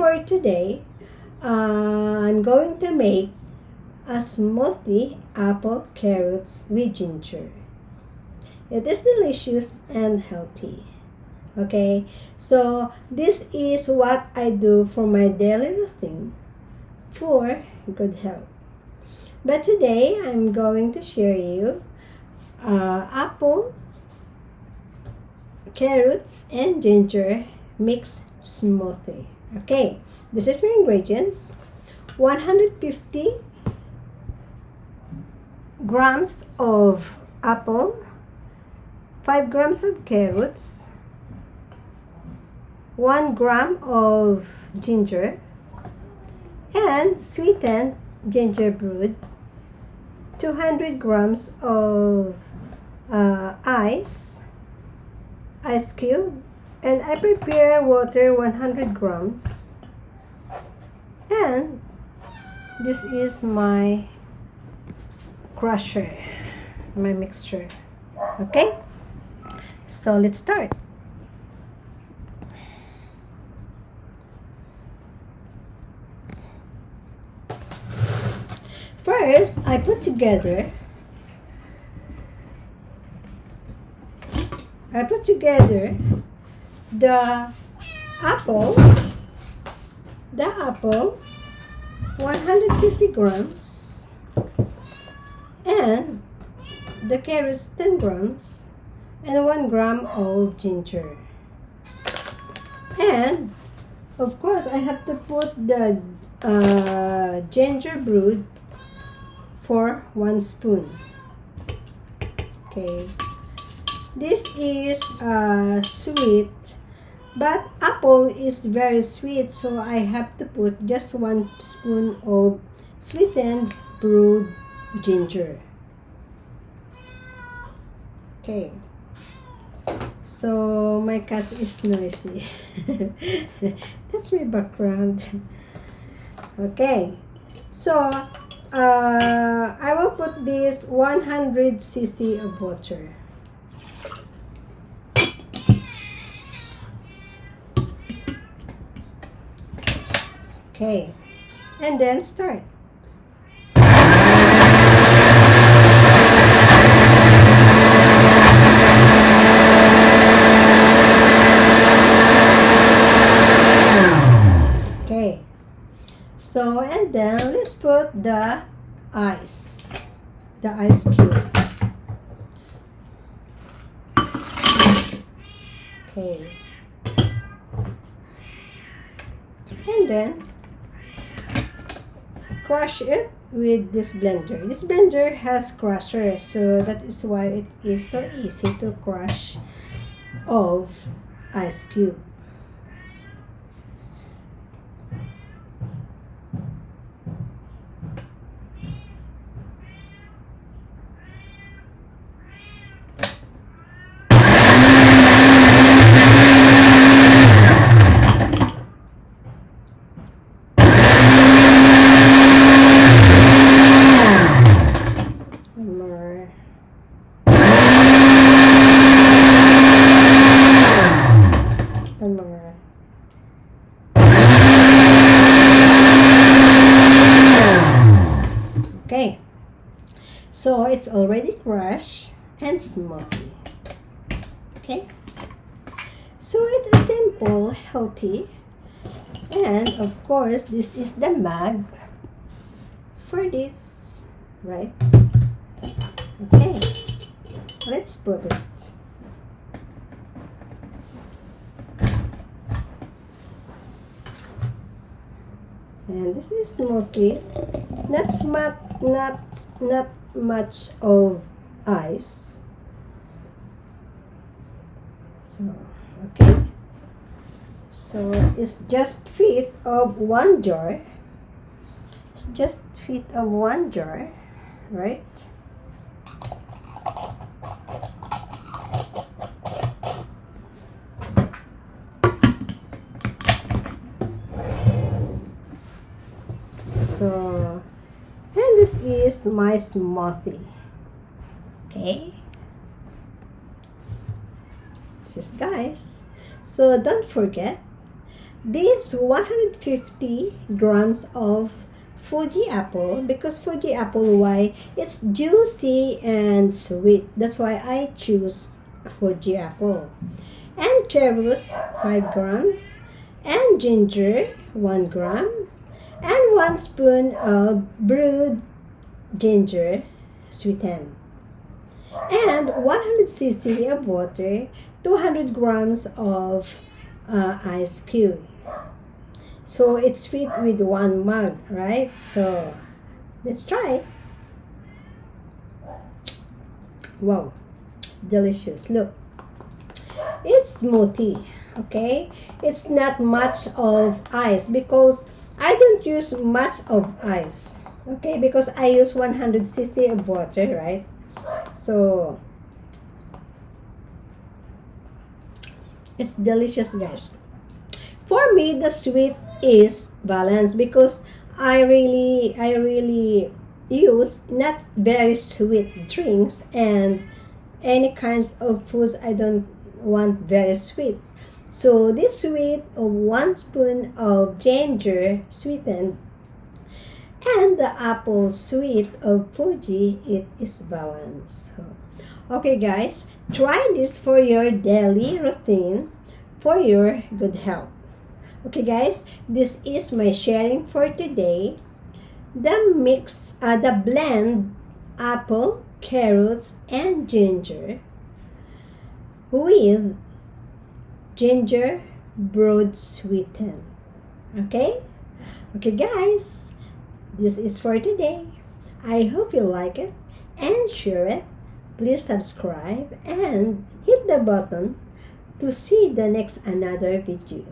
for today, I'm going to make a smoothie, apple, carrots with ginger. It is delicious and healthy. Okay, so this is what I do for my daily routine for good health. But today, I'm going to share you apple, carrots, and ginger mixed smoothie. Okay, this is my ingredients. 150 grams of apple, 5 grams of carrots, 1 gram of ginger, and sweetened ginger brewed, 200 grams of ice cube, and I prepare water 100 grams, and this is my crusher, my mixture. Okay, so let's start. First, I put together the apple 150 grams, and the carrots 10 grams, and 1 gram of ginger. And of course, I have to put the ginger brewed for 1 spoon. Okay, this is sweet, but apple is very sweet, so I have to put just 1 spoon of sweetened brewed ginger. Okay, so my cat is noisy. That's my background. Okay, so I will put this 100 cc of water. Okay, and then start. Okay, so and then let's put the ice cube. Okay, and then crush it with this blender. This blender has crusher, so that is why it is so easy to crush of ice cube. Okay, so it's already crushed and smoothie. Okay, so it is simple, healthy, and of course this is the mug for this, right? Okay, let's put it. And this is smoothie, not much of ice. So okay, so it's just fit of 1 jar. It's just fit of 1 jar, right? So, and this is my smoothie. Okay, this is guys. So don't forget this 150 grams of Fuji apple, because Fuji apple, why? It's juicy and sweet. That's why I choose Fuji apple. And carrots, 5 grams. And ginger, 1 gram. And 1 spoon of brewed ginger, sweetened. And 100 cc of water, 200 grams of ice cube. So it's fit with 1 mug, right? So let's try. Wow, it's delicious. Look, it's smoothie. Okay, it's not much of ice because I don't use much of ice. Okay, because I use 100 cc of water, right? So it's delicious, guys. For me, the sweet is balanced because I really use not very sweet drinks, and any kinds of foods I don't want very sweet. So this sweet of 1 spoon of ginger sweetened and the apple sweet of Fuji, it is balanced. So, okay guys, try this for your daily routine for your good health. Okay guys, this is my sharing for today. The blend apple, carrots, and ginger with ginger brewed sweetened. Okay? Okay guys, this is for today. I hope you like it and share it. Please subscribe and hit the button to see the next another video.